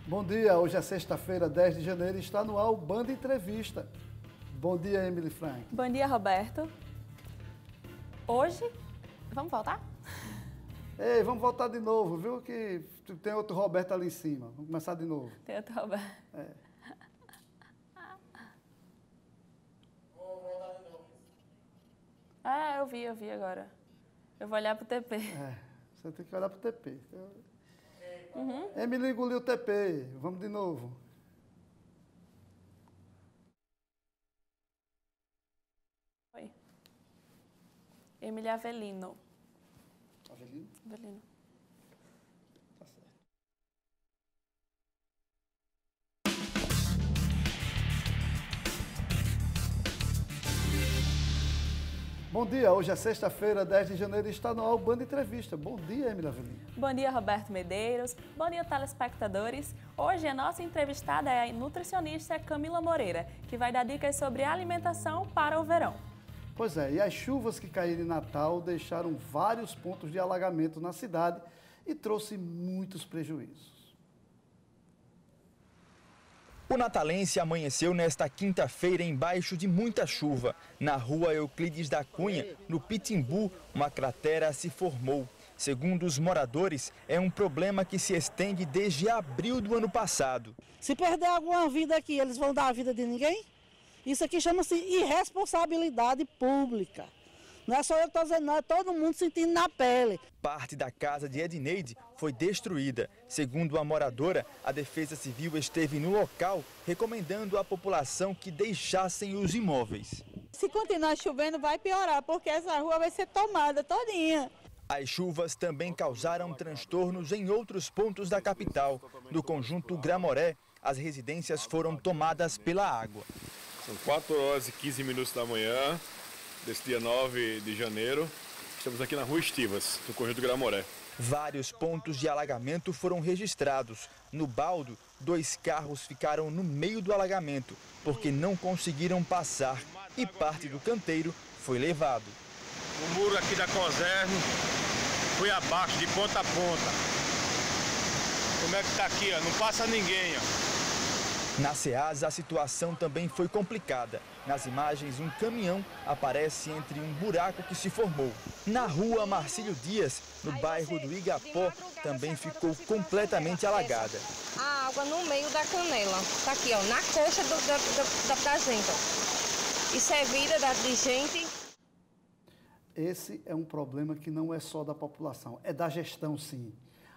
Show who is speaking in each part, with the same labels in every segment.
Speaker 1: Bom dia, hoje é sexta-feira, 10 de janeiro, e está no ar o Band Entrevista. Bom dia, Emily Frank.
Speaker 2: Bom dia, Roberto. Hoje, vamos voltar?
Speaker 1: Ei, vamos voltar de novo, viu? Que tem outro Roberto ali em cima. Vamos começar de novo.
Speaker 2: Tem outro Roberto. Eu vi agora. Eu vou olhar pro TP.
Speaker 1: Você tem que olhar pro TP. Emily engoliu o TP. Vamos de novo.
Speaker 2: Oi. Emily Avelino.
Speaker 1: Avelino?
Speaker 2: Avelino.
Speaker 1: Tá certo. Bom dia, hoje é sexta-feira, 10 de janeiro, e está no ar o Band Entrevista. Bom dia, Emily Avelino.
Speaker 2: Bom dia, Roberto Medeiros. Bom dia, telespectadores. Hoje a nossa entrevistada é a nutricionista Camila Moreira, que vai dar dicas sobre alimentação para o verão.
Speaker 1: Pois é, e as chuvas que caíram em Natal deixaram vários pontos de alagamento na cidade e trouxe muitos prejuízos.
Speaker 3: O natalense amanheceu nesta quinta-feira embaixo de muita chuva. Na rua Euclides da Cunha, no Pitimbu, uma cratera se formou. Segundo os moradores, é um problema que se estende desde abril do ano passado.
Speaker 4: Se perder alguma vida aqui, eles vão dar a vida de ninguém? Isso aqui chama-se irresponsabilidade pública. Não é só eu que estou dizendo, não, é todo mundo sentindo na pele.
Speaker 3: Parte da casa de Edneide foi destruída. Segundo a moradora, a Defesa Civil esteve no local recomendando à população que deixassem os imóveis.
Speaker 5: Se continuar chovendo, vai piorar, porque essa rua vai ser tomada todinha.
Speaker 3: As chuvas também causaram transtornos em outros pontos da capital. No conjunto Gramoré, as residências foram tomadas pela água.
Speaker 6: São 4h15 da manhã desse dia 9 de janeiro. Estamos aqui na Rua Estivas, no conjunto Gramoré.
Speaker 3: Vários pontos de alagamento foram registrados. No Baldo, 2 carros ficaram no meio do alagamento, porque não conseguiram passar, e parte do canteiro foi levado.
Speaker 7: O muro aqui da Cosern foi abaixo, de ponta a ponta. Como é que tá aqui, ó? Não passa ninguém, ó.
Speaker 3: Na Ceasa, a situação também foi complicada. Nas imagens, um caminhão aparece entre um buraco que se formou. Na rua Marcílio Dias, no bairro do Igapó, também ficou completamente alagada.
Speaker 8: A água no meio da canela. Tá aqui, ó, na coxa da gente, ó. Isso é vida de gente.
Speaker 1: Esse é um problema que não é só da população, é da gestão, sim.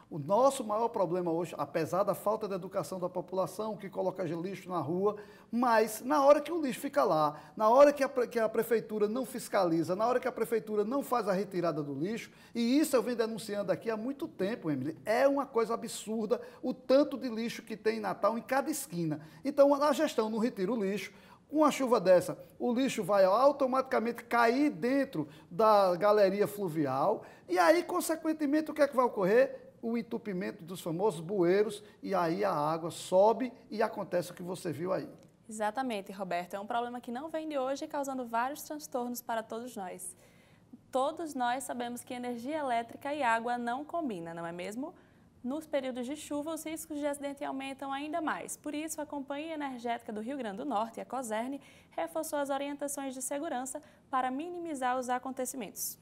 Speaker 1: O nosso maior problema hoje, apesar da falta de educação da população, que coloca lixo na rua, mas na hora que o lixo fica lá, na hora que a prefeitura não fiscaliza, na hora que a prefeitura não faz a retirada do lixo, e isso eu venho denunciando aqui há muito tempo, Emily, é uma coisa absurda o tanto de lixo que tem em Natal em cada esquina. Então a gestão não retira o lixo. Com uma chuva dessa, o lixo vai automaticamente cair dentro da galeria fluvial, e aí, consequentemente, o que é que vai ocorrer? O entupimento dos famosos bueiros, e aí a água sobe e acontece o que você viu aí.
Speaker 2: Exatamente, Roberto. É um problema que não vem de hoje, causando vários transtornos para todos nós. Todos nós sabemos que energia elétrica e água não combinam, não é mesmo? Nos períodos de chuva, os riscos de acidente aumentam ainda mais. Por isso, a Companhia Energética do Rio Grande do Norte, a Cosern, reforçou as orientações de segurança para minimizar os acontecimentos.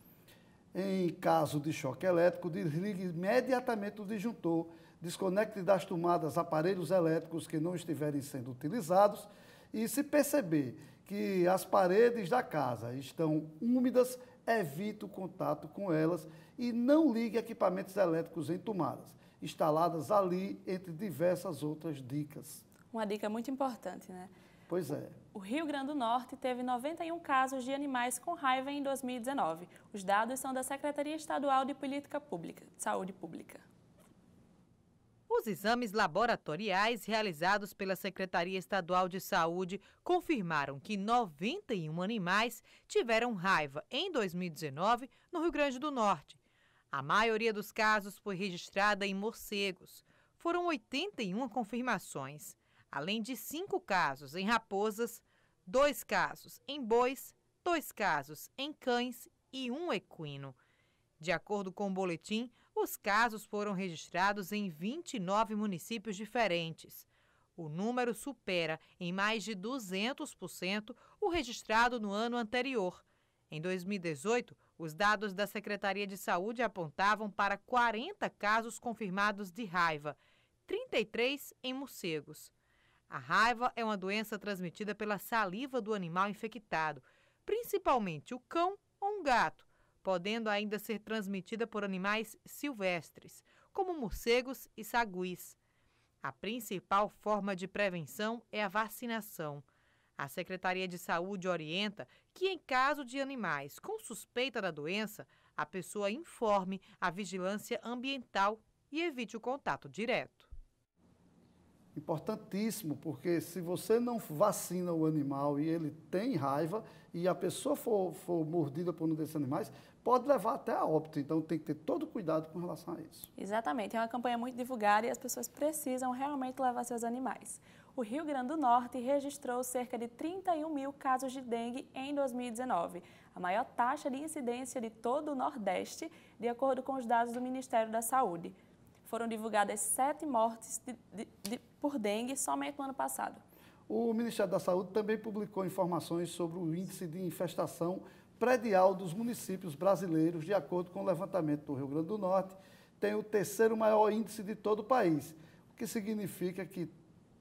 Speaker 1: Em caso de choque elétrico, desligue imediatamente o disjuntor, desconecte das tomadas aparelhos elétricos que não estiverem sendo utilizados e, se perceber que as paredes da casa estão úmidas, evite o contato com elas e não ligue equipamentos elétricos em tomadas, instaladas ali, entre diversas outras dicas.
Speaker 2: Uma dica muito importante, né?
Speaker 1: Pois é.
Speaker 2: O Rio Grande do Norte teve 91 casos de animais com raiva em 2019. Os dados são da Secretaria Estadual de Política Pública, Saúde Pública.
Speaker 9: Os exames laboratoriais realizados pela Secretaria Estadual de Saúde confirmaram que 91 animais tiveram raiva em 2019 no Rio Grande do Norte. A maioria dos casos foi registrada em morcegos. Foram 81 confirmações. Além de 5 casos em raposas, 2 casos em bois, 2 casos em cães e 1 equino. De acordo com o boletim, Os casos foram registrados em 29 municípios diferentes. O número supera em mais de 200% o registrado no ano anterior. Em 2018, os dados da Secretaria de Saúde apontavam para 40 casos confirmados de raiva, 33 em morcegos. A raiva é uma doença transmitida pela saliva do animal infectado, principalmente o cão ou um gato, podendo ainda ser transmitida por animais silvestres, como morcegos e saguis. A principal forma de prevenção é a vacinação. A Secretaria de Saúde orienta que, em caso de animais com suspeita da doença, a pessoa informe a vigilância ambiental e evite o contato direto.
Speaker 1: Importantíssimo, porque se você não vacina o animal e ele tem raiva e a pessoa for mordida por um desses animais, pode levar até a óbito. Então tem que ter todo cuidado com relação a isso.
Speaker 2: Exatamente, é uma campanha muito divulgada e as pessoas precisam realmente levar seus animais. O Rio Grande do Norte registrou cerca de 31 mil casos de dengue em 2019, a maior taxa de incidência de todo o Nordeste, de acordo com os dados do Ministério da Saúde. Foram divulgadas 7 mortes por dengue somente no ano passado.
Speaker 1: O Ministério da Saúde também publicou informações sobre o índice de infestação predial dos municípios brasileiros. De acordo com o levantamento do Rio Grande do Norte, tem o 3º maior índice de todo o país, o que significa que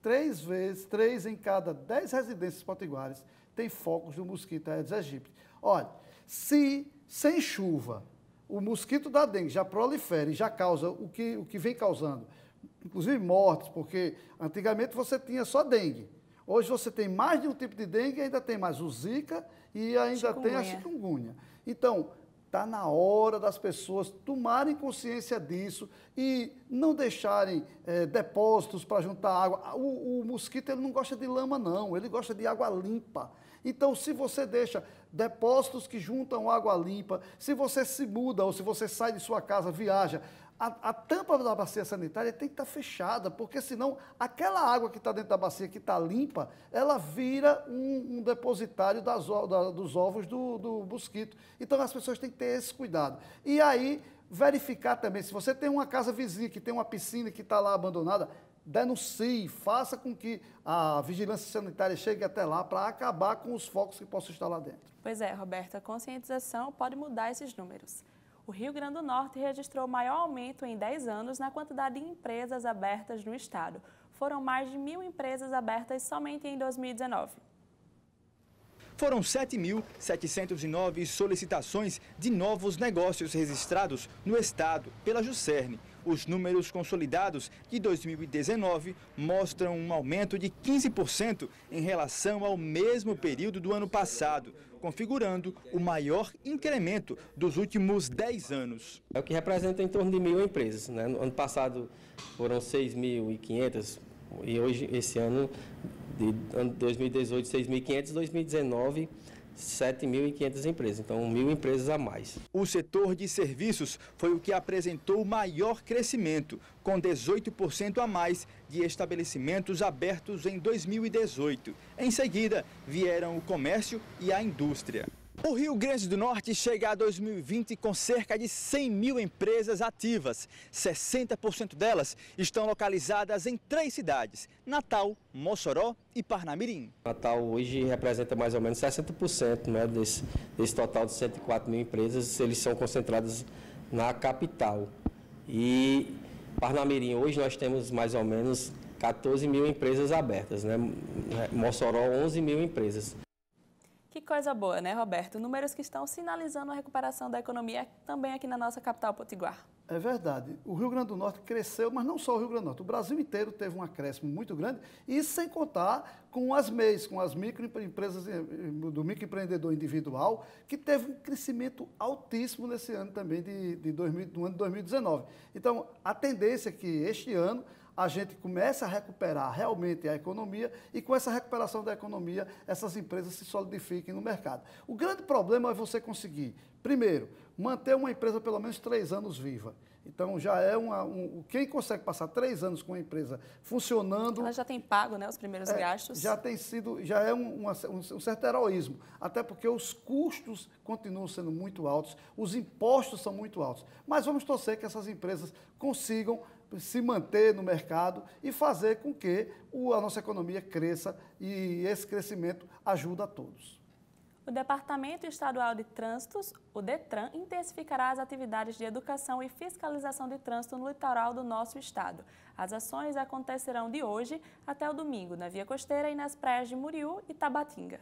Speaker 1: 3 em cada 10 residências potiguares tem focos do mosquito Aedes aegypti. Olha, se sem chuva o mosquito da dengue já prolifera e já causa o que vem causando, inclusive mortes, porque antigamente você tinha só dengue. Hoje você tem mais de um tipo de dengue, ainda tem mais o Zika e ainda tem a chikungunya. Então, está na hora das pessoas tomarem consciência disso e não deixarem depósitos para juntar água. O mosquito ele não gosta de lama, não, ele gosta de água limpa. Então, se você deixa depósitos que juntam água limpa, se você se muda ou se você sai de sua casa, viaja, a tampa da bacia sanitária tem que estar fechada, porque senão aquela água que está dentro da bacia, que está limpa, ela vira um depositário dos ovos do mosquito. Então as pessoas têm que ter esse cuidado. E aí, verificar também, se você tem uma casa vizinha que tem uma piscina que está lá abandonada, denuncie, faça com que a vigilância sanitária chegue até lá para acabar com os focos que possam estar lá dentro.
Speaker 2: Pois é, Roberto, a conscientização pode mudar esses números. O Rio Grande do Norte registrou o maior aumento em 10 anos na quantidade de empresas abertas no estado. Foram mais de 1.000 empresas abertas somente em 2019.
Speaker 3: Foram 7.709 solicitações de novos negócios registrados no estado pela Juscern. Os números consolidados de 2019 mostram um aumento de 15% em relação ao mesmo período do ano passado, configurando o maior incremento dos últimos 10 anos.
Speaker 10: É o que representa em torno de 1.000 empresas, né? No ano passado foram 6.500 e hoje, esse ano, de 2018, 6.500, 2019, 7.500 empresas, então 1.000 empresas a mais.
Speaker 3: O setor de serviços foi o que apresentou o maior crescimento, com 18% a mais de estabelecimentos abertos em 2018. Em seguida, vieram o comércio e a indústria. O Rio Grande do Norte chega a 2020 com cerca de 100.000 empresas ativas. 60% delas estão localizadas em 3 cidades: Natal, Mossoró e Parnamirim.
Speaker 10: Natal hoje representa mais ou menos 60%, né, desse total de 104.000 empresas. Eles são concentrados na capital. E Parnamirim, hoje nós temos mais ou menos 14.000 empresas abertas, né? Mossoró, 11.000 empresas.
Speaker 2: Que coisa boa, né, Roberto? Números que estão sinalizando a recuperação da economia também aqui na nossa capital potiguar.
Speaker 1: É verdade. O Rio Grande do Norte cresceu, mas não só o Rio Grande do Norte. O Brasil inteiro teve um acréscimo muito grande, e sem contar com as MEIs, com as microempresas do microempreendedor individual, que teve um crescimento altíssimo nesse ano também, do ano de 2019. Então, a tendência é que este ano a gente comece a recuperar realmente a economia e com essa recuperação da economia, essas empresas se solidifiquem no mercado. O grande problema é você conseguir, primeiro, manter uma empresa pelo menos 3 anos viva. Então, já é quem consegue passar 3 anos com a empresa funcionando...
Speaker 2: Ela já tem pago, né, os primeiros gastos?
Speaker 1: Já é um certo heroísmo, até porque os custos continuam sendo muito altos, os impostos são muito altos. Mas vamos torcer que essas empresas consigam se manter no mercado e fazer com que a nossa economia cresça, e esse crescimento ajuda a todos.
Speaker 2: O Departamento Estadual de Trânsitos, o DETRAN, intensificará as atividades de educação e fiscalização de trânsito no litoral do nosso estado. As ações acontecerão de hoje até o domingo, na Via Costeira e nas praias de Muriú e Tabatinga.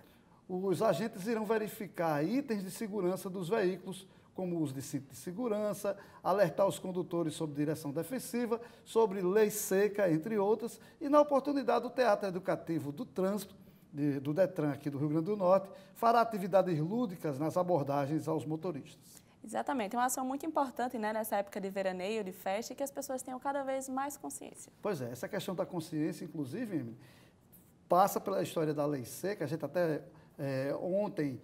Speaker 1: Os agentes irão verificar itens de segurança dos veículos, como o uso de cinto de segurança, alertar os condutores sobre direção defensiva, sobre lei seca, entre outras, e na oportunidade o Teatro Educativo do Trânsito, do DETRAN aqui do Rio Grande do Norte, fará atividades lúdicas nas abordagens aos motoristas.
Speaker 2: Exatamente, é uma ação muito importante, né, nessa época de veraneio, de festa, e que as pessoas tenham cada vez mais consciência.
Speaker 1: Pois é, essa questão da consciência, inclusive, Emily, passa pela história da lei seca. A gente até ontem,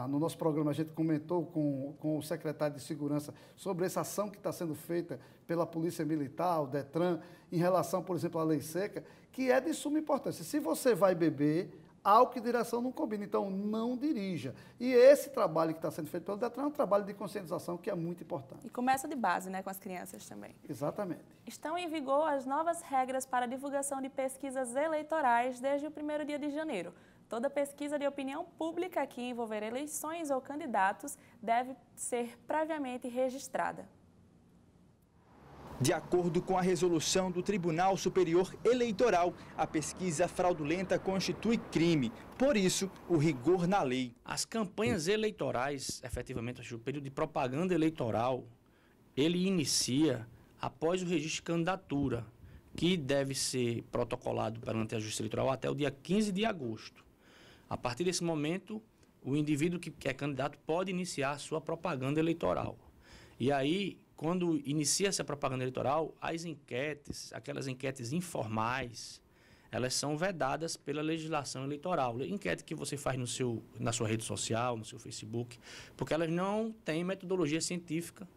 Speaker 1: no nosso programa, a gente comentou com o secretário de Segurança sobre essa ação que está sendo feita pela Polícia Militar, o DETRAN, em relação, por exemplo, à lei seca, que é de suma importância. Se você vai beber, álcool e direção não combinam, então não dirija. E esse trabalho que está sendo feito pelo DETRAN é um trabalho de conscientização que é muito importante.
Speaker 2: E começa de base, né, com as crianças também.
Speaker 1: Exatamente.
Speaker 2: Estão em vigor as novas regras para a divulgação de pesquisas eleitorais desde o primeiro dia de janeiro. Toda pesquisa de opinião pública que envolver eleições ou candidatos deve ser previamente registrada.
Speaker 3: De acordo com a resolução do Tribunal Superior Eleitoral, a pesquisa fraudulenta constitui crime. Por isso, o rigor na lei.
Speaker 11: As campanhas eleitorais, efetivamente, o período de propaganda eleitoral, ele inicia após o registro de candidatura, que deve ser protocolado perante a Justiça Eleitoral até o dia 15 de agosto. A partir desse momento, o indivíduo que é candidato pode iniciar a sua propaganda eleitoral. E aí, quando inicia-se a propaganda eleitoral, as enquetes, aquelas enquetes informais, elas são vedadas pela legislação eleitoral. Enquete que você faz na sua rede social, no seu Facebook, porque elas não têm metodologia científica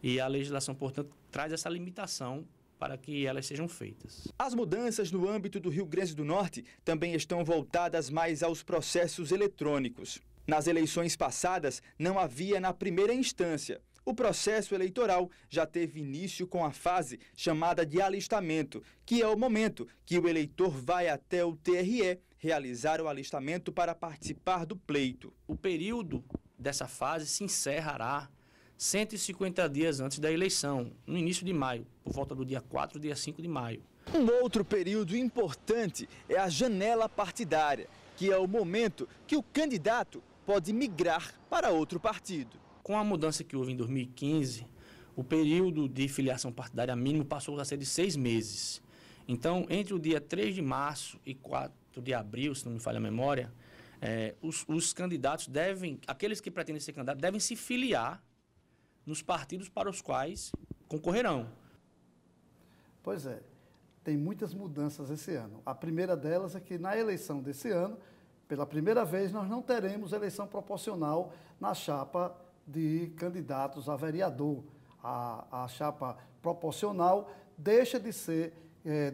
Speaker 11: e a legislação, portanto, traz essa limitação para que elas sejam feitas.
Speaker 3: As mudanças no âmbito do Rio Grande do Norte também estão voltadas mais aos processos eletrônicos. Nas eleições passadas, não havia na primeira instância. O processo eleitoral já teve início com a fase chamada de alistamento, que é o momento que o eleitor vai até o TRE realizar o alistamento para participar do pleito.
Speaker 11: O período dessa fase se encerrará 150 dias antes da eleição, no início de maio, por volta do dia 4, dia 5 de maio.
Speaker 3: Um outro período importante é a janela partidária, que é o momento que o candidato pode migrar para outro partido.
Speaker 11: Com a mudança que houve em 2015, o período de filiação partidária mínimo passou a ser de 6 meses. Então, entre o dia 3 de março e 4 de abril, se não me falha a memória, os candidatos aqueles que pretendem ser candidatos, devem se filiar nos partidos para os quais concorrerão.
Speaker 1: Pois é, tem muitas mudanças esse ano. A primeira delas é que na eleição desse ano, pela primeira vez, nós não teremos eleição proporcional na chapa de candidatos a vereador. A chapa proporcional deixa de ser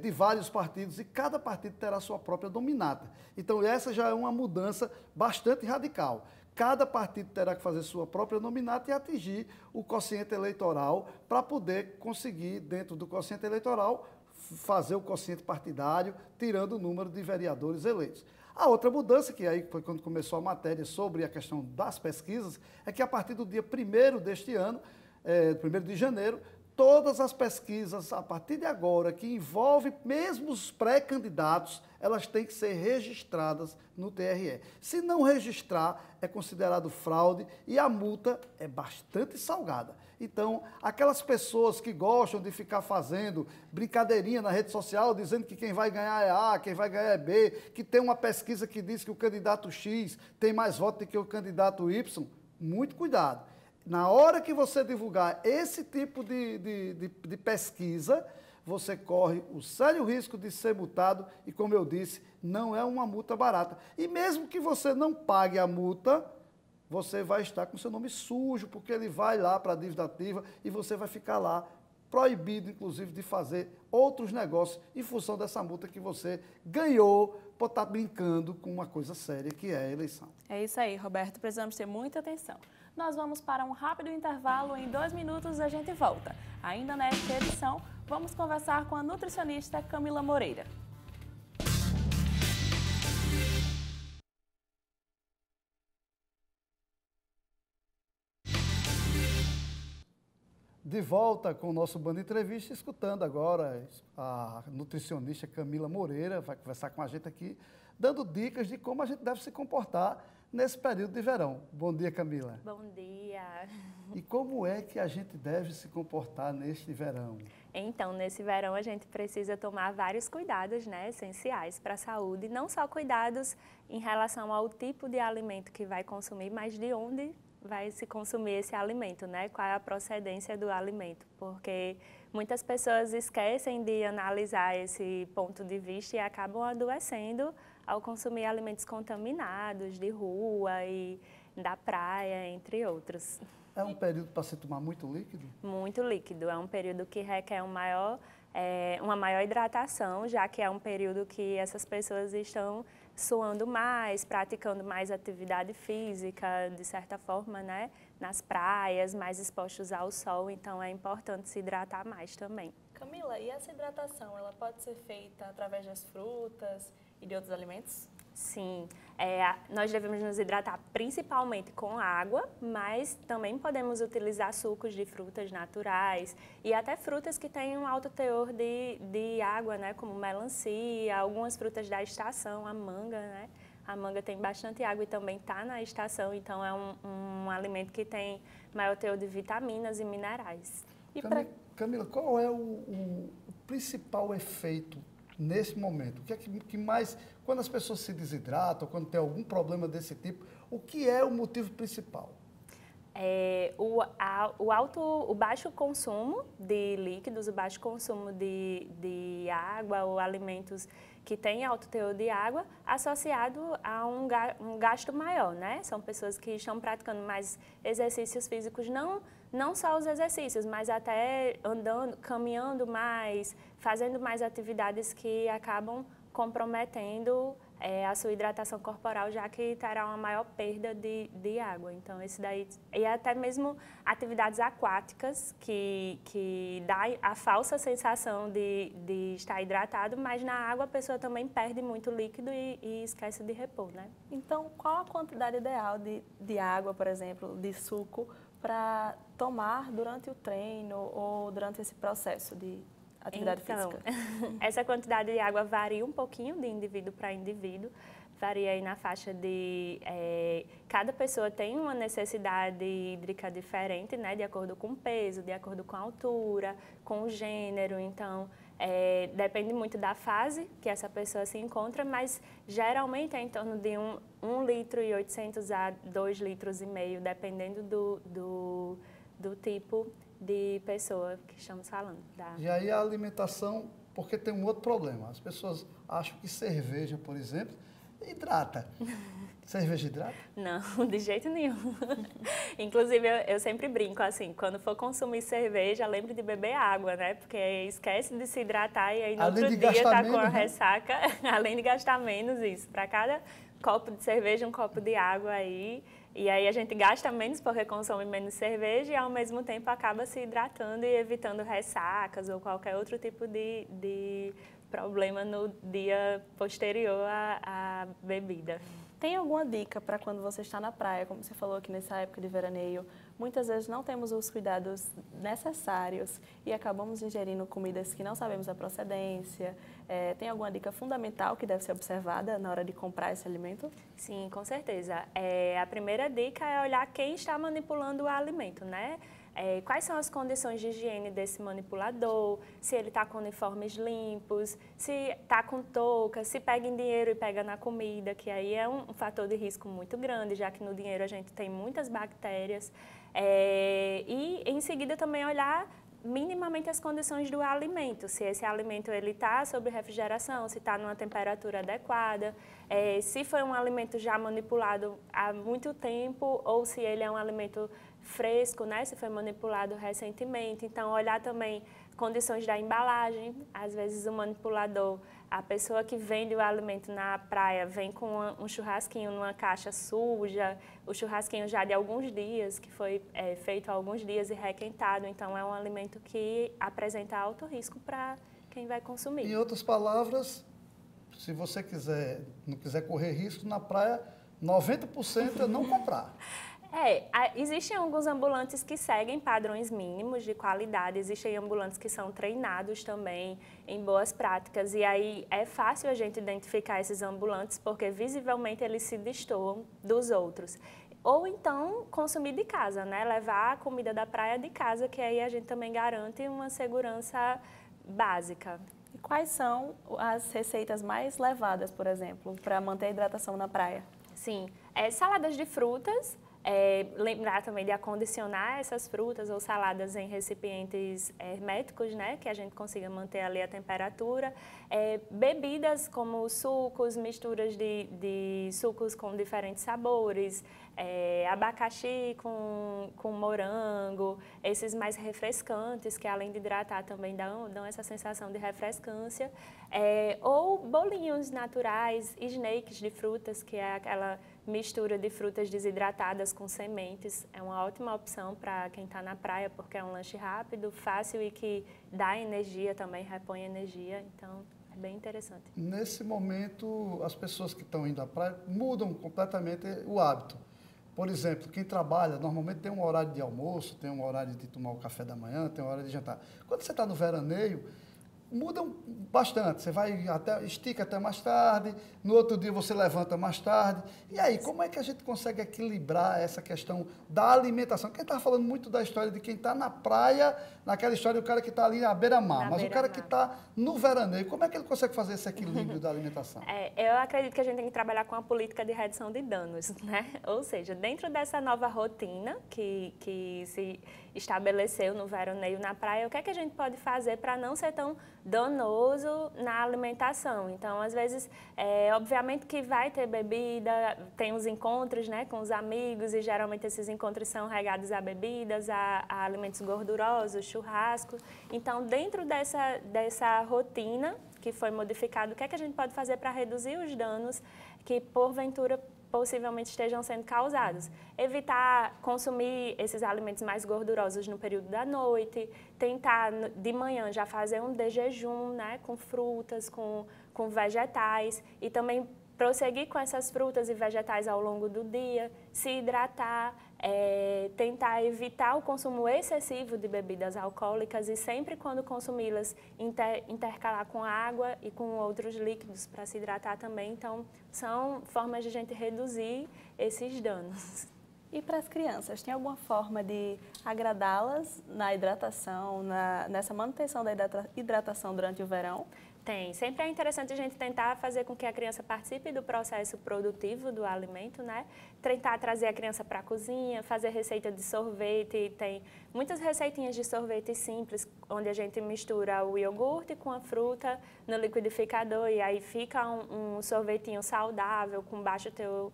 Speaker 1: de vários partidos e cada partido terá sua própria nominata. Então, essa já é uma mudança bastante radical. Cada partido terá que fazer sua própria nominata e atingir o quociente eleitoral para poder conseguir, dentro do quociente eleitoral, fazer o quociente partidário, tirando o número de vereadores eleitos. A outra mudança, que aí foi quando começou a matéria sobre a questão das pesquisas, é que a partir do dia 1º deste ano, 1º de janeiro, todas as pesquisas, a partir de agora, que envolvem mesmo os pré-candidatos, elas têm que ser registradas no TRE. Se não registrar, é considerado fraude e a multa é bastante salgada. Então, aquelas pessoas que gostam de ficar fazendo brincadeirinha na rede social, dizendo que quem vai ganhar é A, quem vai ganhar é B, que tem uma pesquisa que diz que o candidato X tem mais votos do que o candidato Y, muito cuidado. Na hora que você divulgar esse tipo de pesquisa, você corre o sério risco de ser multado e, como eu disse, não é uma multa barata. E mesmo que você não pague a multa, você vai estar com seu nome sujo, porque ele vai lá para a dívida ativa e você vai ficar lá proibido, inclusive, de fazer outros negócios em função dessa multa que você ganhou por estar brincando com uma coisa séria, que é a eleição.
Speaker 2: É isso aí, Roberto. Precisamos ter muita atenção. Nós vamos para um rápido intervalo. Em 2 minutos a gente volta. Ainda nesta edição, vamos conversar com a nutricionista Camila Moreira.
Speaker 1: De volta com o nosso Band Entrevista, escutando agora a nutricionista Camila Moreira, vai conversar com a gente aqui, dando dicas de como a gente deve se comportar nesse período de verão. Bom dia, Camila.
Speaker 12: Bom dia.
Speaker 1: E como é que a gente deve se comportar neste verão?
Speaker 12: Então, nesse verão a gente precisa tomar vários cuidados, né, essenciais para a saúde, não só cuidados em relação ao tipo de alimento que vai consumir, mas de onde vai se consumir esse alimento, né? Qual é a procedência do alimento? Porque muitas pessoas esquecem de analisar esse ponto de vista e acabam adoecendo ao consumir alimentos contaminados de rua e da praia, entre outros.
Speaker 1: É um período para se tomar muito líquido?
Speaker 12: Muito líquido. É um período que requer uma maior hidratação, já que é um período que essas pessoas estão suando mais, praticando mais atividade física, de certa forma, né? Nas praias, mais expostos ao sol, então é importante se hidratar mais também.
Speaker 2: Camila, e essa hidratação, ela pode ser feita através das frutas e de outros alimentos?
Speaker 12: Sim, nós devemos nos hidratar principalmente com água, mas também podemos utilizar sucos de frutas naturais e até frutas que têm um alto teor de água, né, como melancia, algumas frutas da estação, a manga, né? A manga tem bastante água e também está na estação, então é um alimento que tem maior teor de vitaminas e minerais.
Speaker 1: Camila, qual é o principal efeito nesse momento? O que é que mais, quando as pessoas se desidratam, quando tem algum problema desse tipo, o que é o motivo principal?
Speaker 12: O baixo consumo de líquidos, o baixo consumo de água ou alimentos que têm alto teor de água, associado a um gasto maior, né? São pessoas que estão praticando mais exercícios físicos, não só os exercícios, mas até andando, caminhando mais, fazendo mais atividades que acabam comprometendo a sua hidratação corporal, já que terá uma maior perda de água. Então, esse daí, e até mesmo atividades aquáticas, que dá a falsa sensação de estar hidratado, mas na água a pessoa também perde muito líquido e esquece de repor, né?
Speaker 2: Então, qual a quantidade ideal de água, por exemplo, de suco, para tomar durante o treino ou durante esse processo de atividade física?
Speaker 12: Essa quantidade de água varia um pouquinho de indivíduo para indivíduo, varia aí na faixa de... cada pessoa tem uma necessidade hídrica diferente, né, de acordo com o peso, de acordo com a altura, com o gênero, então depende muito da fase que essa pessoa se encontra, mas geralmente é em torno de 1,8 litros a 2,5 litros, dependendo do tipo de pessoa que estamos falando.
Speaker 1: E aí a alimentação, porque tem um outro problema. As pessoas acham que cerveja, por exemplo, hidrata. Cerveja hidrata?
Speaker 12: Não, de jeito nenhum. Inclusive, eu sempre brinco assim, quando for consumir cerveja, lembre de beber água, né? Porque esquece de se hidratar e aí no outro dia tá com a ressaca, além de gastar menos isso. Para cada copo de cerveja, um copo de água aí. E aí a gente gasta menos porque consome menos cerveja e ao mesmo tempo acaba se hidratando e evitando ressacas ou qualquer outro tipo de problema no dia posterior à bebida.
Speaker 2: Tem alguma dica para quando você está na praia, como você falou aqui nessa época de veraneio? Muitas vezes não temos os cuidados necessários e acabamos ingerindo comidas que não sabemos a procedência. Tem alguma dica fundamental que deve ser observada na hora de comprar esse alimento?
Speaker 12: Sim, com certeza. A primeira dica é olhar quem está manipulando o alimento, né? Quais são as condições de higiene desse manipulador, se ele está com uniformes limpos, se está com touca, se pega em dinheiro e pega na comida, que aí é um fator de risco muito grande, já que no dinheiro a gente tem muitas bactérias. E em seguida também olhar minimamente as condições do alimento, se esse alimento está sob refrigeração, se está numa temperatura adequada, se foi um alimento já manipulado há muito tempo ou se ele é um alimento fresco, né? Se foi manipulado recentemente. Então, olhar também condições da embalagem. Às vezes o manipulador, a pessoa que vende o alimento na praia vem com um churrasquinho numa caixa suja, o churrasquinho já de alguns dias, que foi feito há alguns dias e requentado. Então, é um alimento que apresenta alto risco para quem vai consumir.
Speaker 1: Em outras palavras, se você não quiser correr risco na praia, 90% é não comprar.
Speaker 12: Existem alguns ambulantes que seguem padrões mínimos de qualidade, existem ambulantes que são treinados também em boas práticas e aí é fácil a gente identificar esses ambulantes porque visivelmente eles se destoam dos outros. Ou então consumir de casa, né? Levar a comida da praia de casa, que aí a gente também garante uma segurança básica.
Speaker 2: E quais são as receitas mais levadas, por exemplo, para manter a hidratação na praia?
Speaker 12: Sim, saladas de frutas. Lembrar também de acondicionar essas frutas ou saladas em recipientes herméticos, né, que a gente consiga manter ali a temperatura. Bebidas como sucos, misturas de sucos com diferentes sabores, abacaxi com morango, esses mais refrescantes, que além de hidratar também dão essa sensação de refrescância. Ou bolinhos naturais, snakes de frutas, que é aquela mistura de frutas desidratadas com sementes. É uma ótima opção para quem está na praia, porque é um lanche rápido, fácil e que dá energia também, repõe energia. Então, é bem interessante.
Speaker 1: Nesse momento, as pessoas que estão indo à praia mudam completamente o hábito. Por exemplo, quem trabalha, normalmente tem um horário de almoço, tem um horário de tomar o café da manhã, tem um horário de jantar. Quando você está no veraneio, mudam bastante, você estica até mais tarde, no outro dia você levanta mais tarde. E aí, como é que a gente consegue equilibrar essa questão da alimentação? Quem está falando muito da história de quem está na praia, naquela história do cara que está ali à beira-mar, mas o cara que está no veraneio, como é que ele consegue fazer esse equilíbrio da alimentação?
Speaker 12: Eu acredito que a gente tem que trabalhar com a política de redução de danos, né? Ou seja, dentro dessa nova rotina que se estabeleceu no veraneio na praia, o que é que a gente pode fazer para não ser tão danoso na alimentação? Então, às vezes, obviamente que vai ter bebida, tem os encontros, né, com os amigos e geralmente esses encontros são regados a bebidas, a alimentos gordurosos, churrasco. Então, dentro dessa rotina que foi modificada, o que é que a gente pode fazer para reduzir os danos que, porventura, possivelmente estejam sendo causados? Evitar consumir esses alimentos mais gordurosos no período da noite, tentar de manhã já fazer um de jejum, né, com frutas, com vegetais e também prosseguir com essas frutas e vegetais ao longo do dia, se hidratar, tentar evitar o consumo excessivo de bebidas alcoólicas e sempre quando consumi-las intercalar com água e com outros líquidos para se hidratar também. Então, são formas de a gente reduzir esses danos.
Speaker 2: E para as crianças, tem alguma forma de agradá-las na hidratação, nessa manutenção da hidratação durante o verão?
Speaker 12: Tem. Sempre é interessante a gente tentar fazer com que a criança participe do processo produtivo do alimento, né? Tentar trazer a criança para a cozinha, fazer receita de sorvete. Tem muitas receitinhas de sorvete simples, onde a gente mistura o iogurte com a fruta no liquidificador e aí fica um sorvetinho saudável, com baixo teor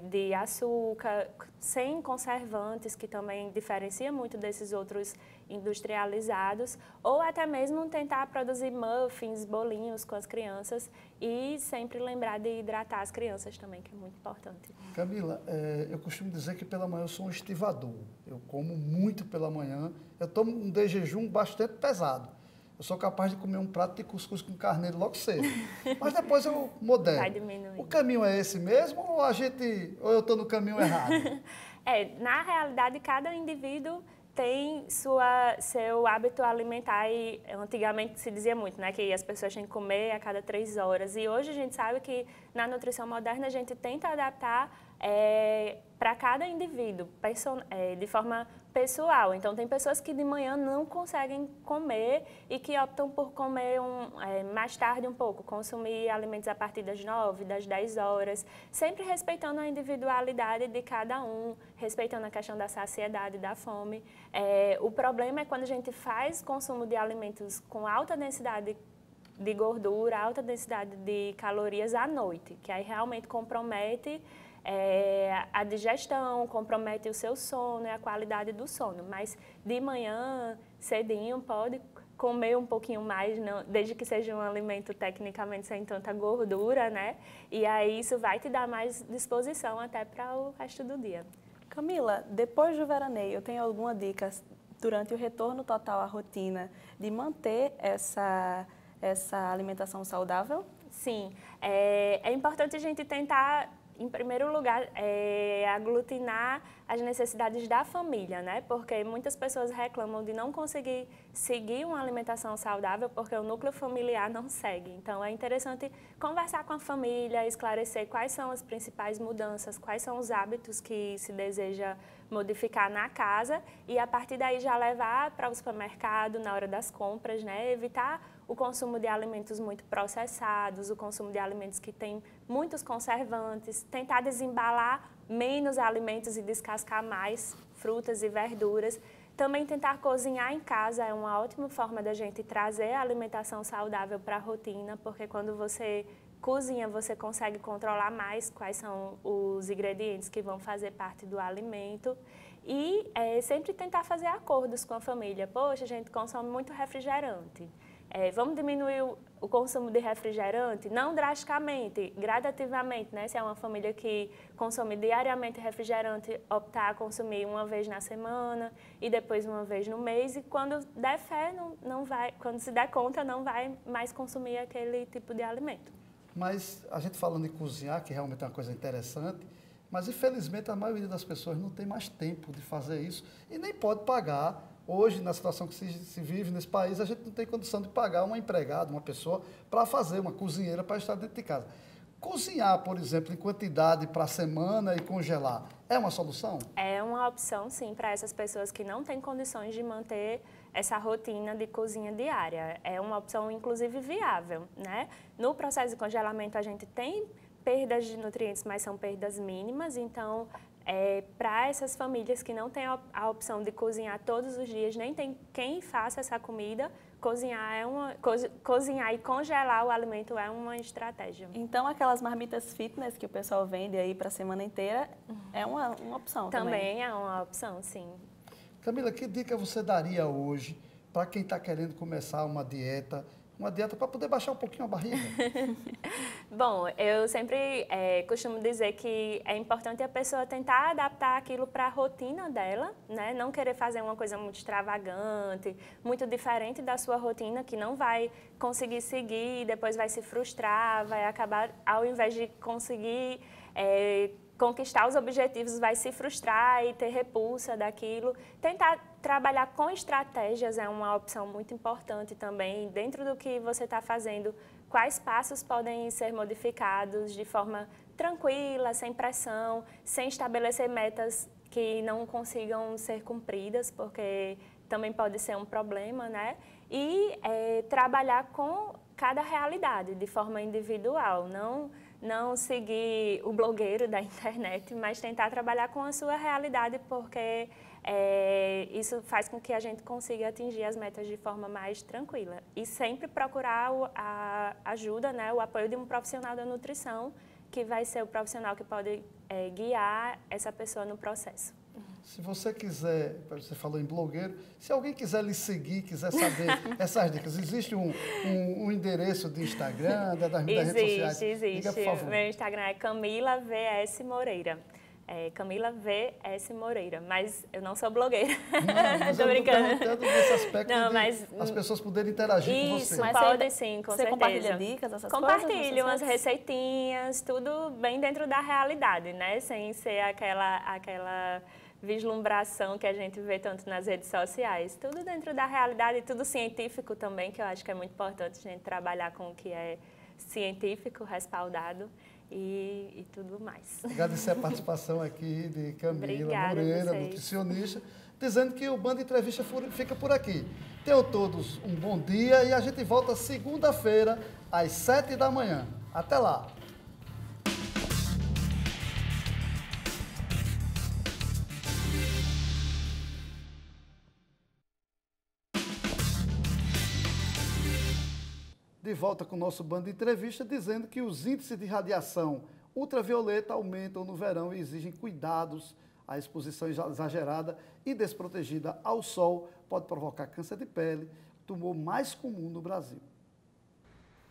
Speaker 12: de açúcar, sem conservantes, que também diferencia muito desses outros industrializados, ou até mesmo tentar produzir muffins, bolinhos com as crianças e sempre lembrar de hidratar as crianças também, que é muito importante.
Speaker 1: Camila, eu costumo dizer que pela manhã eu sou um estivador, eu como muito pela manhã, eu tomo um de jejum bastante pesado. Eu sou capaz de comer um prato de cuscuz com carneiro logo cedo. Mas depois eu modelo.
Speaker 12: Vai diminuindo.
Speaker 1: O caminho é esse mesmo ou eu estou no caminho errado?
Speaker 12: Na realidade, cada indivíduo tem seu hábito alimentar e antigamente se dizia muito, né, que as pessoas têm que comer a cada 3 horas. E hoje a gente sabe que na nutrição moderna a gente tenta adaptar para cada indivíduo, de forma pessoal. Então, tem pessoas que de manhã não conseguem comer e que optam por comer mais tarde um pouco, consumir alimentos a partir das 9, das 10 horas, sempre respeitando a individualidade de cada um, respeitando a questão da saciedade, da fome. O problema é quando a gente faz consumo de alimentos com alta densidade de gordura, alta densidade de calorias à noite, que aí realmente compromete a digestão, compromete o seu sono e a qualidade do sono. Mas de manhã, cedinho, pode comer um pouquinho mais, desde que seja um alimento tecnicamente sem tanta gordura, né? E aí isso vai te dar mais disposição até para o resto do dia.
Speaker 2: Camila, depois do veraneio, tem alguma dica durante o retorno total à rotina de manter essa alimentação saudável?
Speaker 12: Sim, é importante a gente tentar, em primeiro lugar, aglutinar as necessidades da família, né? Porque muitas pessoas reclamam de não conseguir seguir uma alimentação saudável porque o núcleo familiar não segue. Então, é interessante conversar com a família, esclarecer quais são as principais mudanças, quais são os hábitos que se deseja modificar na casa e, a partir daí, já levar para o supermercado na hora das compras, né? Evitar o consumo de alimentos muito processados, o consumo de alimentos que têm muitos conservantes, tentar desembalar menos alimentos e descascar mais frutas e verduras. Também tentar cozinhar em casa é uma ótima forma da gente trazer a alimentação saudável para a rotina, porque quando você cozinha, você consegue controlar mais quais são os ingredientes que vão fazer parte do alimento. E sempre tentar fazer acordos com a família. Poxa, a gente consome muito refrigerante. Vamos diminuir o consumo de refrigerante? Não drasticamente, gradativamente, né? Se é uma família que consome diariamente refrigerante, optar a consumir uma vez na semana e depois uma vez no mês. E quando der fé, não vai, quando se der conta, não vai mais consumir aquele tipo de alimento.
Speaker 1: Mas a gente falando em cozinhar, que realmente é uma coisa interessante, mas infelizmente a maioria das pessoas não tem mais tempo de fazer isso e nem pode pagar. Hoje, na situação que se vive nesse país, a gente não tem condição de pagar uma empregada, uma pessoa, para fazer, uma cozinheira para estar dentro de casa. Cozinhar, por exemplo, em quantidade para a semana e congelar, é uma solução?
Speaker 12: É uma opção, sim, para essas pessoas que não têm condições de manter essa rotina de cozinha diária. É uma opção, inclusive, viável, né? No processo de congelamento, a gente tem perdas de nutrientes, mas são perdas mínimas, então... para essas famílias que não têm a opção de cozinhar todos os dias, nem tem quem faça essa comida, cozinhar e congelar o alimento é uma estratégia.
Speaker 2: Então, aquelas marmitas fitness que o pessoal vende aí para a semana inteira é uma opção também.
Speaker 12: Também é uma opção, sim.
Speaker 1: Camila, que dica você daria hoje para quem está querendo começar uma dieta para poder baixar um pouquinho a barriga?
Speaker 12: Bom, eu sempre costumo dizer que é importante a pessoa tentar adaptar aquilo para a rotina dela, né? Não querer fazer uma coisa muito extravagante, muito diferente da sua rotina, que não vai conseguir seguir, depois vai se frustrar, vai acabar, ao invés de conseguir conquistar os objetivos, vai se frustrar e ter repulsa daquilo. Tentar trabalhar com estratégias é uma opção muito importante também. Dentro do que você está fazendo, quais passos podem ser modificados de forma tranquila, sem pressão, sem estabelecer metas que não consigam ser cumpridas, porque também pode ser um problema, né? E trabalhar com cada realidade, de forma individual, não seguir o blogueiro da internet, mas tentar trabalhar com a sua realidade, porque isso faz com que a gente consiga atingir as metas de forma mais tranquila. E sempre procurar a ajuda, né, o apoio de um profissional da nutrição, que vai ser o profissional que pode guiar essa pessoa no processo.
Speaker 1: Se você quiser, você falou em blogueiro, se alguém quiser lhe seguir, quiser saber essas dicas, existe um endereço de Instagram, das redes sociais?
Speaker 12: Existe.
Speaker 1: Diga, por favor.
Speaker 12: Meu Instagram é Camila VS Moreira. Camila VS Moreira, mas eu não sou blogueira.
Speaker 1: Não, mas eu estou perguntando nesse aspecto as pessoas poderem interagir com você.
Speaker 12: Isso, pode sim, com certeza. Você
Speaker 2: compartilha dicas, essas coisas?
Speaker 12: Compartilho umas receitinhas, tudo bem dentro da realidade, né? Sem ser aquela vislumbração que a gente vê tanto nas redes sociais. Tudo dentro da realidade, tudo científico também, que eu acho que é muito importante a gente trabalhar com o que é científico, respaldado. e tudo mais.
Speaker 1: Agradecer a participação aqui de Camila
Speaker 12: Obrigada,
Speaker 1: Moreira, nutricionista, dizendo que o Band Entrevista fica por aqui. Tenham todos um bom dia e a gente volta segunda-feira, às 7 da manhã. Até lá! De volta com o nosso Band Entrevista, dizendo que os índices de radiação ultravioleta aumentam no verão e exigem cuidados. A exposição exagerada e desprotegida ao sol pode provocar câncer de pele, tumor mais comum no Brasil.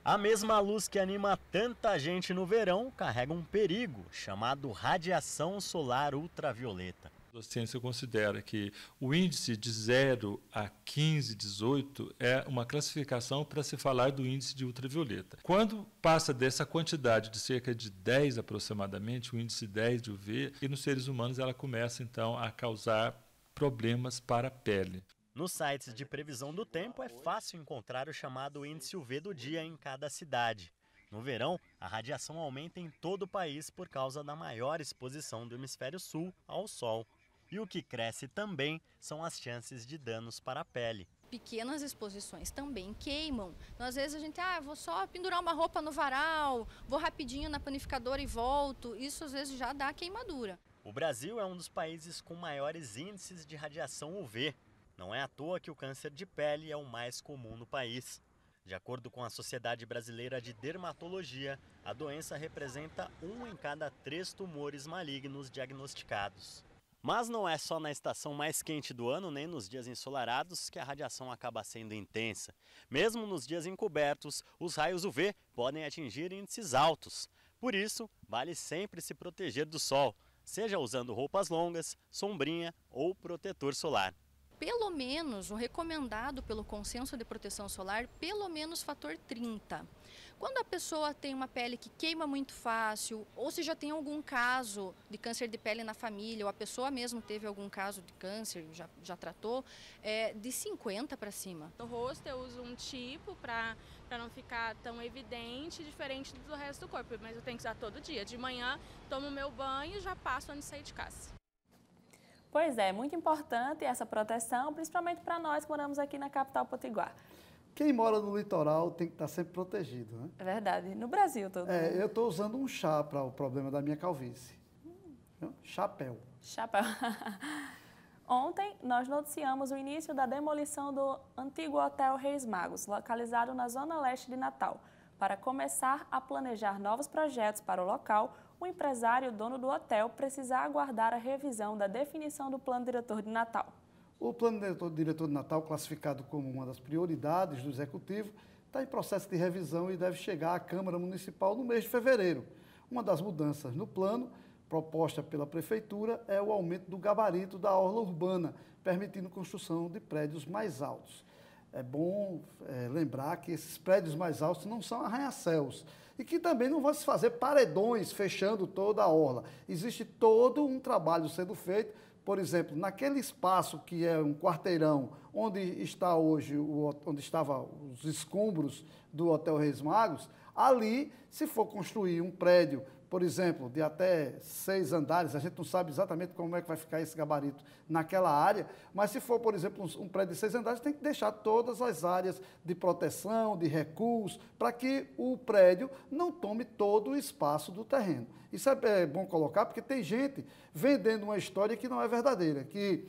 Speaker 13: A mesma luz que anima tanta gente no verão carrega um perigo, chamado radiação solar ultravioleta.
Speaker 14: A ciência considera que o índice de 0 a 15, 18 é uma classificação para se falar do índice de ultravioleta. Quando passa dessa quantidade de cerca de 10 aproximadamente, o índice 10 de UV, e nos seres humanos ela começa então a causar problemas para a pele.
Speaker 13: Nos sites de previsão do tempo é fácil encontrar o chamado índice UV do dia em cada cidade. No verão, a radiação aumenta em todo o país por causa da maior exposição do hemisfério sul ao sol. E o que cresce também são as chances de danos para a pele.
Speaker 15: Pequenas exposições também queimam. Então, às vezes a gente, vou só pendurar uma roupa no varal, vou rapidinho na panificadora e volto. Isso às vezes já dá queimadura.
Speaker 13: O Brasil é um dos países com maiores índices de radiação UV. Não é à toa que o câncer de pele é o mais comum no país. De acordo com a Sociedade Brasileira de Dermatologia, a doença representa 1 em cada 3 tumores malignos diagnosticados. Mas não é só na estação mais quente do ano, nem nos dias ensolarados, que a radiação acaba sendo intensa. Mesmo nos dias encobertos, os raios UV podem atingir índices altos. Por isso, vale sempre se proteger do sol, seja usando roupas longas, sombrinha ou protetor solar.
Speaker 15: Pelo menos, o recomendado pelo Consenso de Proteção Solar, pelo menos fator 30. Quando a pessoa tem uma pele que queima muito fácil, ou se já tem algum caso de câncer de pele na família, ou a pessoa mesmo teve algum caso de câncer, já tratou, de 50 para cima.
Speaker 16: No rosto eu uso um tipo para não ficar tão evidente, diferente do resto do corpo, mas eu tenho que usar todo dia. De manhã, tomo meu banho e já passo antes de sair de casa.
Speaker 2: Pois é, muito importante essa proteção, principalmente para nós que moramos aqui na capital potiguar.
Speaker 1: Quem mora no litoral tem que estar sempre protegido, né?
Speaker 2: É verdade, no Brasil todo.
Speaker 1: Eu estou usando um chá para o problema da minha calvície. Chapéu.
Speaker 2: Chapéu. Ontem, nós noticiamos o início da demolição do antigo Hotel Reis Magos, localizado na zona leste de Natal. Para começar a planejar novos projetos para o local, o empresário dono do hotel precisa aguardar a revisão da definição do plano diretor de Natal.
Speaker 1: O plano diretor de Natal, classificado como uma das prioridades do Executivo, está em processo de revisão e deve chegar à Câmara Municipal no mês de fevereiro. Uma das mudanças no plano, proposta pela Prefeitura, é o aumento do gabarito da orla urbana, permitindo construção de prédios mais altos. É bom lembrar que esses prédios mais altos não são arranha-céus e que também não vão se fazer paredões fechando toda a orla. Existe todo um trabalho sendo feito. Por exemplo, naquele espaço que é um quarteirão, onde está hoje, onde estavam os escombros do Hotel Reis Magos, ali, se for construir um prédio, por exemplo, de até 6 andares, a gente não sabe exatamente como é que vai ficar esse gabarito naquela área, mas se for, por exemplo, um prédio de 6 andares, tem que deixar todas as áreas de proteção, de recuos, para que o prédio não tome todo o espaço do terreno. Isso é bom colocar, porque tem gente vendendo uma história que não é verdadeira, que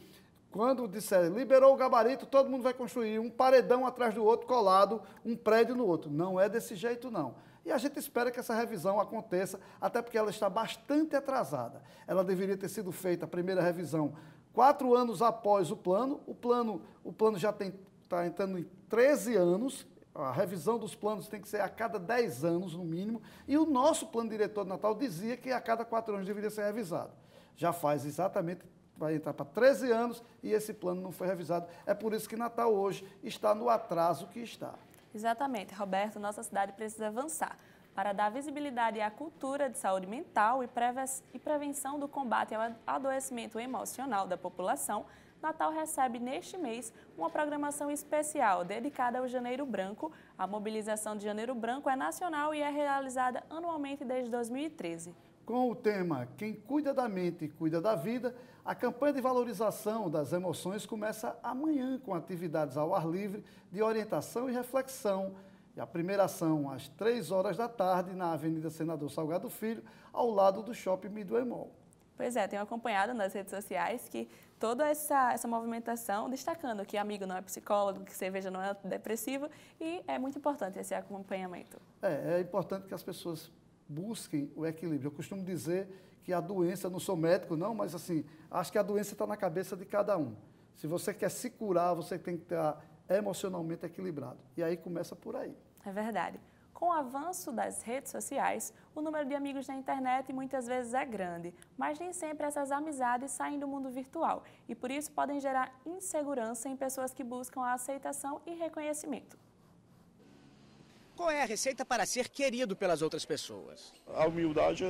Speaker 1: quando disser liberou o gabarito, todo mundo vai construir um paredão atrás do outro, colado, um prédio no outro. Não é desse jeito, não. E a gente espera que essa revisão aconteça, até porque ela está bastante atrasada. Ela deveria ter sido feita, a primeira revisão, 4 anos após o plano. O plano já está entrando em 13 anos. A revisão dos planos tem que ser a cada 10 anos, no mínimo. E o nosso plano diretor de Natal dizia que a cada 4 anos deveria ser revisado. Já faz exatamente, vai entrar para 13 anos e esse plano não foi revisado. É por isso que Natal hoje está no atraso que está.
Speaker 2: Exatamente, Roberto, nossa cidade precisa avançar para dar visibilidade à cultura de saúde mental e prevenção do combate ao adoecimento emocional da população. Natal recebe neste mês uma programação especial dedicada ao Janeiro Branco. A mobilização de Janeiro Branco é nacional e é realizada anualmente desde 2013.
Speaker 1: Com o tema Quem cuida da mente, cuida da vida, a campanha de valorização das emoções começa amanhã com atividades ao ar livre de orientação e reflexão. E a primeira ação às 3 horas da tarde na Avenida Senador Salgado Filho, ao lado do Shopping Midway Mall.
Speaker 2: Pois é, tenho acompanhado nas redes sociais que toda essa movimentação, destacando que amigo não é psicólogo, que cerveja não é depressiva, e é muito importante esse acompanhamento.
Speaker 1: É importante que as pessoas busquem o equilíbrio. Eu costumo dizer que a doença, não sou médico não, mas assim, acho que a doença está na cabeça de cada um. Se você quer se curar, você tem que estar emocionalmente equilibrado. E aí começa por aí.
Speaker 2: É verdade. Com o avanço das redes sociais, o número de amigos na internet muitas vezes é grande, mas nem sempre essas amizades saem do mundo virtual e por isso podem gerar insegurança em pessoas que buscam a aceitação e reconhecimento.
Speaker 17: Qual é a receita para ser querido pelas outras pessoas?
Speaker 18: A humildade,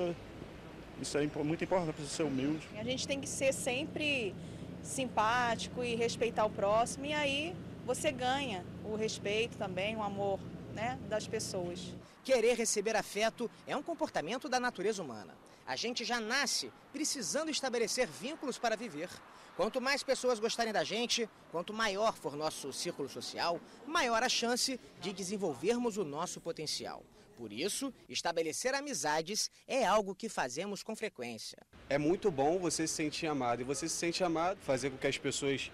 Speaker 18: isso é muito importante para ser humilde.
Speaker 19: A gente tem que ser sempre simpático e respeitar o próximo e aí você ganha o respeito também, o amor, né, das pessoas.
Speaker 17: Querer receber afeto é um comportamento da natureza humana. A gente já nasce precisando estabelecer vínculos para viver. Quanto mais pessoas gostarem da gente, quanto maior for nosso círculo social, maior a chance de desenvolvermos o nosso potencial. Por isso, estabelecer amizades é algo que fazemos com frequência.
Speaker 20: É muito bom você se sentir amado. E você se sente amado, fazer com que as pessoas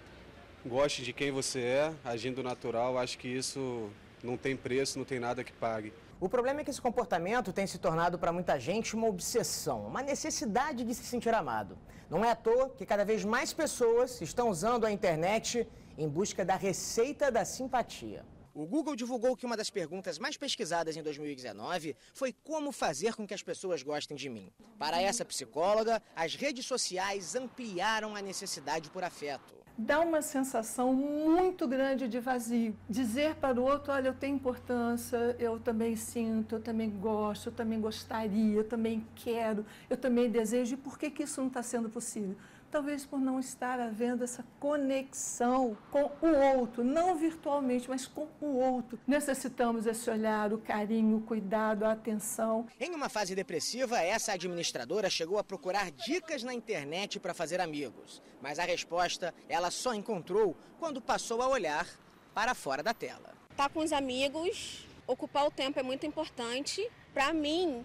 Speaker 20: gostem de quem você é, agindo natural. Acho que isso não tem preço, não tem nada que pague.
Speaker 17: O problema é que esse comportamento tem se tornado para muita gente uma obsessão, uma necessidade de se sentir amado. Não é à toa que cada vez mais pessoas estão usando a internet em busca da receita da simpatia. O Google divulgou que uma das perguntas mais pesquisadas em 2019 foi como fazer com que as pessoas gostem de mim. Para essa psicóloga, as redes sociais ampliaram a necessidade por afeto.
Speaker 21: Dá uma sensação muito grande de vazio. Dizer para o outro, olha, eu tenho importância, eu também sinto, eu também gosto, eu também gostaria, eu também quero, eu também desejo. E por que isso não está sendo possível? Talvez por não estar havendo essa conexão com o outro, não virtualmente, mas com o outro. Necessitamos esse olhar, o carinho, o cuidado, a atenção.
Speaker 17: Em uma fase depressiva, essa administradora chegou a procurar dicas na internet para fazer amigos. Mas a resposta ela só encontrou quando passou a olhar para fora da tela.
Speaker 8: Estar com os amigos, ocupar o tempo é muito importante. Para mim,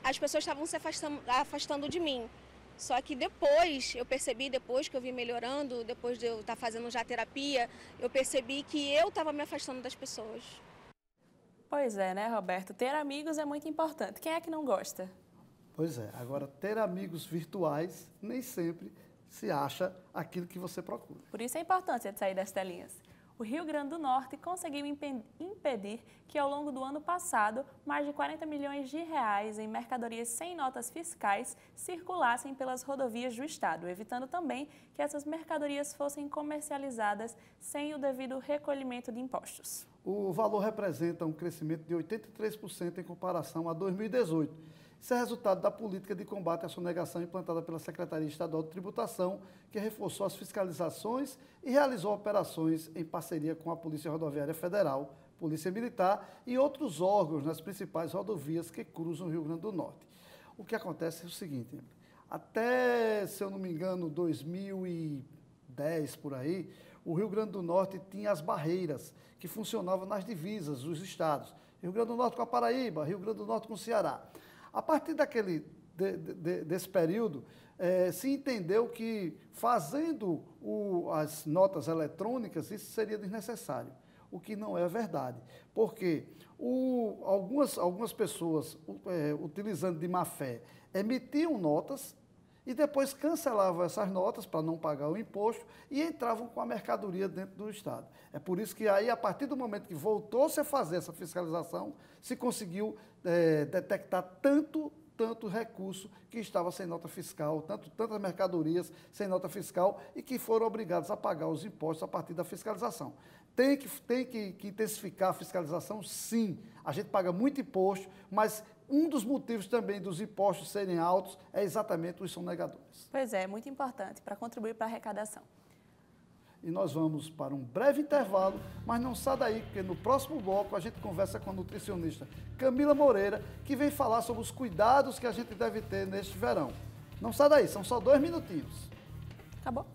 Speaker 8: as pessoas estavam se afastando de mim. Só que depois, eu percebi, depois que eu vim melhorando, depois de eu estar fazendo já terapia, eu percebi que eu estava me afastando das pessoas.
Speaker 2: Pois é, né, Roberto? Ter amigos é muito importante. Quem é que não gosta?
Speaker 1: Pois é. Agora, ter amigos virtuais nem sempre se acha aquilo que você procura.
Speaker 2: Por isso é importante você sair das telinhas. O Rio Grande do Norte conseguiu impedir que, ao longo do ano passado, mais de 40 milhões de reais em mercadorias sem notas fiscais circulassem pelas rodovias do estado, evitando também que essas mercadorias fossem comercializadas sem o devido recolhimento de impostos.
Speaker 1: O valor representa um crescimento de 83% em comparação a 2018. Isso é resultado da política de combate à sonegação implantada pela Secretaria Estadual de Tributação, que reforçou as fiscalizações e realizou operações em parceria com a Polícia Rodoviária Federal, Polícia Militar e outros órgãos nas principais rodovias que cruzam o Rio Grande do Norte. O que acontece é o seguinte, até, se eu não me engano, 2010 por aí, o Rio Grande do Norte tinha as barreiras que funcionavam nas divisas dos estados. Rio Grande do Norte com a Paraíba, Rio Grande do Norte com o Ceará. A partir desse período, se entendeu que fazendo as notas eletrônicas, isso seria desnecessário, o que não é verdade. Porque algumas pessoas, utilizando de má fé, emitiam notas e depois cancelavam essas notas para não pagar o imposto e entravam com a mercadoria dentro do estado. É por isso que aí, a partir do momento que voltou-se a fazer essa fiscalização, se conseguiu detectar tanto recurso que estava sem nota fiscal, tantas mercadorias sem nota fiscal e que foram obrigados a pagar os impostos a partir da fiscalização. Tem que intensificar a fiscalização, sim. A gente paga muito imposto, mas um dos motivos também dos impostos serem altos é exatamente os sonegadores.
Speaker 2: Pois é, muito importante para contribuir para a arrecadação.
Speaker 1: E nós vamos para um breve intervalo, mas não sai daí, porque no próximo bloco a gente conversa com a nutricionista Camila Moreira, que vem falar sobre os cuidados que a gente deve ter neste verão. Não sai daí, são só 2 minutinhos.
Speaker 2: Acabou.